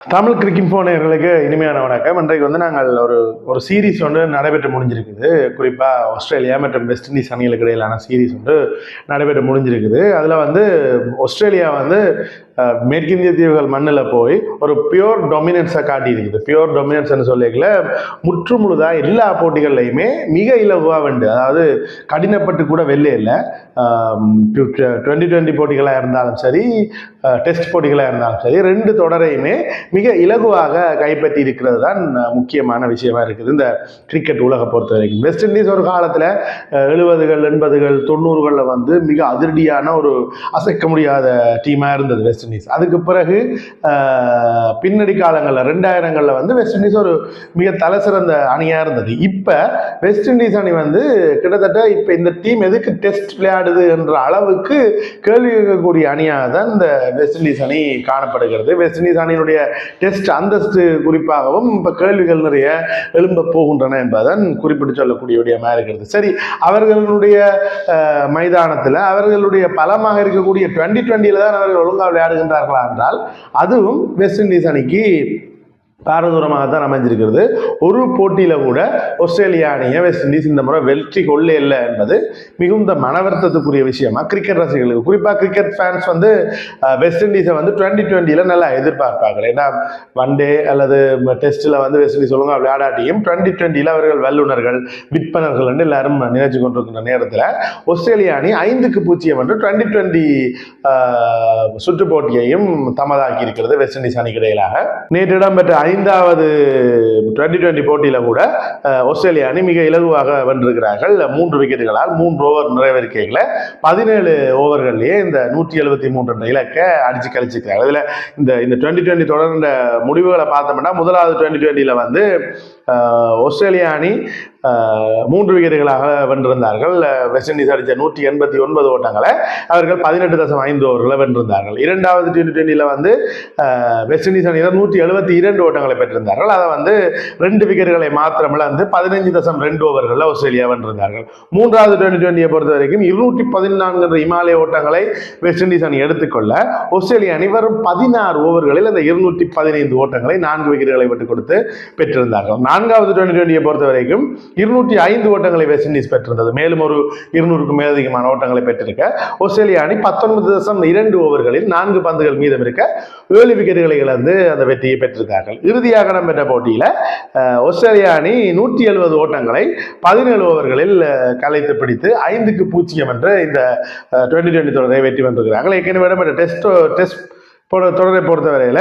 Tamil cricket நேயர்களுக்கு இனிமையான வணக்கம். இன்றைக்கு நாங்கள் ஒரு சீரீஸ் நடைபெற்று முடிஞ்சிருக்குது. குறிப்பாக ஆஸ்திரேலியா மற்றும் வெஸ்ட் இண்டீஸ் அணிகளுக்கு இடையிலான சீரீஸ் நடைபெற்று முடிஞ்சிருக்குது. அதில் ஆஸ்திரேலியா மேற்கிந்திய தீவுகள் மண்ணில் போய் ஒரு பியோர் டொமினன்ஸை காட்டியிருக்குது. பியோர் டொமினன்ஸ்னு சொல்லிக்கல முற்று முழுதாக எல்லா போட்டிகள்லையுமே மிக இலகுவாக வெண்டு, அதாவது கடினப்பட்டு கூட வெளியே இல்லை. 2020 போட்டிகளாக இருந்தாலும் சரி, டெஸ்ட் போட்டிகளாக இருந்தாலும் சரி, ரெண்டு தொடரையுமே மிக இலகுவாக கைப்பற்றி இருக்கிறது தான் முக்கியமான விஷயமா இருக்குது இந்த கிரிக்கெட் உலகை பொறுத்த வரைக்கும். வெஸ்ட் இண்டீஸ் ஒரு காலத்தில் 70கள் 80கள் 90களில் மிக அதிரடியான ஒரு அசைக்க முடியாத டீமாக இருந்தது வெஸ்ட் இண்டீஸ். அதுக்கு பிறகு பின்னணி காலங்களில் 2000களில் வெஸ்ட் இண்டீஸ் ஒரு மிக தலை சிறந்த அணியாக இருந்தது. இப்போ வெஸ்ட் இண்டீஸ் அணி கிட்டத்தட்ட இப்போ இந்த டீம் எதுக்கு டெஸ்ட் விளையாடுது என்ற அளவுக்கு கேள்வி கேட்கக்கூடிய அணியாக தான் இந்த வெஸ்ட் இண்டீஸ் அணி காணப்படுகிறது. வெஸ்ட் இண்டீஸ் அணியினுடைய டெஸ்ட் அந்தஸ்து குறிப்பாகவும் இப்ப கேள்விகள் நிறைய எழும்ப போகின்றன என்பதன் குறிப்பிட்டு சொல்லக்கூடிய விடயமாக இருக்கிறது. சரி, அவர்களுடைய மைதானத்தில் அவர்களுடைய பலமாக இருக்கக்கூடிய 2020 தான் அவர்கள் ஒழுங்காக விளையாடுகின்றார்களா என்றால் அதுவும் வெஸ்ட் இண்டீஸ் அணிக்கு பாரதூரமாக தான் அமைஞ்சிருக்கிறது. ஒரு போட்டியில கூட ஆஸ்திரேலியா அணியை வெஸ்ட் இண்டீஸ் இந்த முறை வெற்றி கொள்ள இல்லை என்பது மிகுந்த மனவருத்தத்துக்குரிய விஷயமா கிரிக்கெட் ரசிகர்களுக்கு, குறிப்பாக கிரிக்கெட் ஃபேன்ஸ் வெஸ்ட் இண்டீஸை 2020 நல்லா எதிர்பார்ப்பாங்க. ஏன்னா ஒன் டே அல்லது டெஸ்ட்டில் வெஸ்ட் இண்டீஸ் ஒழுங்காக விளையாடாட்டியும் 2020 அவர்கள் வல்லுநர்கள் விற்பனர்கள் என்று எல்லாரும் நினைச்சு கொண்டிருக்கின்ற நேரத்தில் ஆஸ்திரேலியா அணி 5-0 என்று 2020 சுற்று போட்டியையும் தமதாக்கி இருக்கிறது வெஸ்ட் இண்டீஸ் அணிக்கு இடையிலாக. நேற்று இடம்பெற்ற 5வது 2020 போட்டியில கூட ஆஸ்திரேலியா அணி மிக இலகுவாக வென்றிருக்கிறார்கள். 3 விக்கெட்டுகளால் 3 ஓவர் நிறைவேறிக்கைகளை 17 ஓவர்கள்லேயே இந்த 173 என்ற இலக்கை அடிச்சு கழிச்சிருக்கிறார்கள். இதுல இந்த 2020 தொடர்ந்த முடிவுகளை பார்த்தோம்னா முதலாவது 2020 ஆஸ்திரேலியா அணி 3 விக்கெட்டுகளாக வென்றிருந்தார்கள். வெஸ்ட் இண்டீஸ் அடித்த 189 ஓட்டங்களை அவர்கள் 18.5 ஓவர்களை வென்றிருந்தார்கள். இரண்டாவது 2020 வெஸ்ட் இண்டீஸ் அணியினர் 172 ஓட்டங்களை பெற்றிருந்தார்கள். அதை 2 விக்கெட்டுகளை மாத்திரம் 15.2 ஓவர்களில் ஆஸ்திரேலியா வென்றிருந்தார்கள். மூன்றாவது 2020 பொறுத்த வரைக்கும் 214 என்ற இமாலய ஓட்டங்களை வெஸ்ட் இண்டீஸ் அணி எடுத்துக்கொள்ள ஆஸ்திரேலியா அணி வரும் 16 ஓவர்களில் அந்த 215 ஓட்டங்களை 4 விக்கெட்டுகளை விட்டுக் கொடுத்து பெற்றிருந்தார்கள். நான்காவது 2020 பொறுத்த வரைக்கும் 205 ஓட்டங்களை வெஸ்ட் இண்டீஸ் பெற்றிருந்தது. மேலும் ஒரு 200க்கும் மேலதிகமான ஓட்டங்களை பெற்றிருக்க ஆஸ்திரேலியா அணி 19.2 ஓவர்களில் 4 பந்துகள் மீதம் இருக்க 7 விக்கெட்டுகளை இழந்து அந்த வெற்றியை பெற்றிருக்கார்கள். இறுதியாக நடைபெற்ற போட்டியில ஆஸ்திரேலியா அணி 170 ஓட்டங்களை 17 ஓவர்களில் கலைத்து பிடித்து 5-0 என்று இந்த 2020 தொடரை வெற்றி வென்றிருக்கிறார்கள். ஏற்கனவே இடம்பெற்ற டெஸ்ட் தொடரை பொறுத்தவரையில்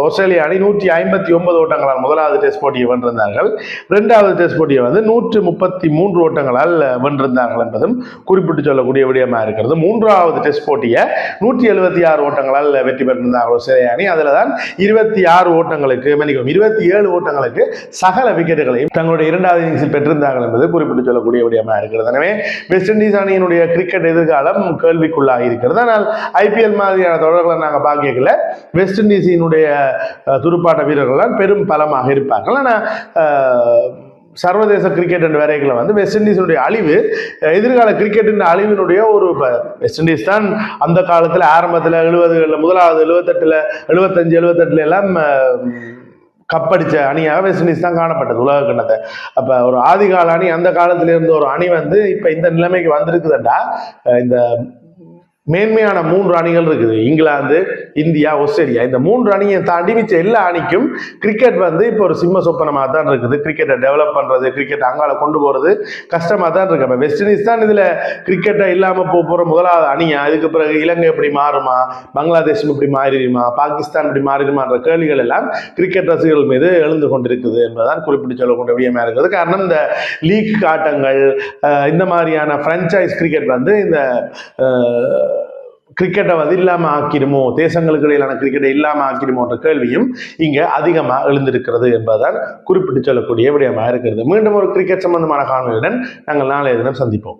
ஆஸ்திரேலியா அணி 159 ஓட்டங்களால் முதலாவது டெஸ்ட் போட்டியை வென்றிருந்தார்கள். இரண்டாவது டெஸ்ட் போட்டியை 133 ஓட்டங்களால் வென்றிருந்தார்கள் என்பதும் குறிப்பிட்டு சொல்லக்கூடிய விடயமா இருக்கிறது. மூன்றாவது டெஸ்ட் போட்டியை 176 ஓட்டங்களால் வெற்றி பெற்றிருந்தார்கள் ஆஸ்திரேலியா அணி. அதில் தான் 27 ஓட்டங்களுக்கு சகல விக்கெட்டுகளையும் தங்களுடைய இரண்டாவது இன்னிங்ஸில் பெற்றிருந்தார்கள் என்பது குறிப்பிட்டு சொல்லக்கூடிய விடயமா இருக்கிறது. எனவே வெஸ்ட் இண்டீஸ் அணியினுடைய கிரிக்கெட் எதிர்காலம் கேள்விக்குள்ளாகி இருக்கிறது. ஆனால் IPL மாதிரியான தொடர்களை நாங்கள் பார்க்கல வெஸ்ட் இண்டீஸினுடைய துடுப்பாட்ட வீரர்கள் பெரும் பலமாக இருப்பார்கள். ஆனால் சர்வதேச கிரிக்கெட் என்ற வரைகளை வெஸ்ட் இண்டீஸுடைய அழிவு எதிர்கால கிரிக்கெட்டின் அழிவினுடைய ஒரு வெஸ்ட் இண்டீஸ் தான் அந்த காலத்தில் ஆரம்பத்தில் 70களில் முதலாவது 78 75 78 எல்லாம் கப்படிச்ச அணியாக வெஸ்ட் இண்டீஸ் தான் காணப்பட்டது உலக கிண்ணத்தை. அப்ப ஒரு ஆதிகால அணி அந்த காலத்துல இருந்த ஒரு அணி இப்ப இந்த நிலைமைக்கு வந்திருக்குதுண்டா இந்த மேன்மையான 3 அணிகள் இருக்குது. England, India, Australia. இந்த 3 அணியை தாண்டி மிச்ச எல்லா அணிக்கும் கிரிக்கெட் இப்போ ஒரு சிம்ம சொப்பனமாக தான் இருக்குது. கிரிக்கெட்டை டெவலப் பண்றது, கிரிக்கெட் அங்கால கொண்டு போறது கஷ்டமா தான் இருக்கு. அப்ப வெஸ்ட் இண்டீஸ் தான் இதுல கிரிக்கெட்டை இல்லாம போற முதலாவது அணியா. இதுக்கு பிறகு இலங்கை எப்படி மாறுமா, பங்களாதேஷ் இப்படி மாறிடுமா, பாகிஸ்தான் இப்படி மாறிடுமான்ற கேள்விகள் எல்லாம் கிரிக்கெட் ரசிகர்கள் மீது எழுந்து கொண்டிருக்குது என்பதுதான் குறிப்பிட்டு சொல்லக்கூடிய விடயமா இருக்குது. காரணம் இந்த லீக் ஆட்டங்கள், இந்த மாதிரியான பிரான்சைஸ் கிரிக்கெட் இந்த கிரிக்கெட்டை இல்லாம ஆக்கிடுமோ, தேசங்களுக்கு இடையிலான கிரிக்கெட்டை இல்லாம ஆக்கிடுமோன்ற கேள்வியும் இங்க அதிகமா எழுந்திருக்கிறது என்பதுதான் குறிப்பிட்டு சொல்லக்கூடிய விடயமாக இருக்கிறது. மீண்டும் ஒரு கிரிக்கெட் சம்பந்தமான காணொலியுடன் நாங்கள் நாளைய தினம் சந்திப்போம்.